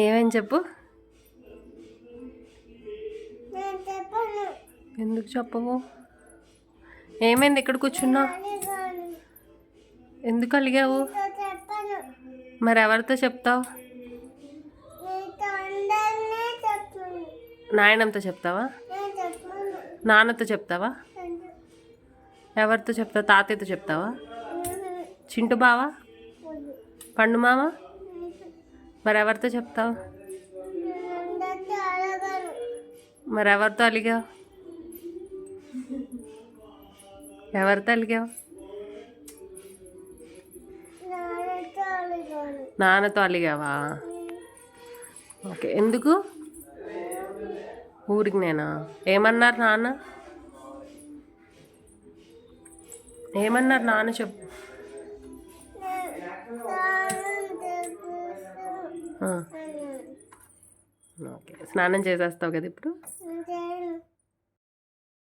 ఏమని చెప్పు. ఎందుకు చెప్పవు? ఏమైంది ఇక్కడ కూర్చున్నా? ఎందుకు అలిగావు? మరి ఎవరితో చెప్తావు? నాయనంతో చెప్తావా? నాన్నతో చెప్తావా? ఎవరితో చెప్తావు? తాతయ్యతో చెప్తావా? చింటు బావా? పండు మామ? మరి ఎవరితో చెప్తావు? మరి ఎవరితో అలిగావు? ఎవరితో అలిగావు? నాన్నతో అలిగావా? ఓకే. ఎందుకు? ఊరికి నేనా? ఏమన్నారు నాన్న? ఏమన్నారు నాన్న చెప్పు. ఓకే. స్నానం చేసేస్తావు కదా ఇప్పుడు?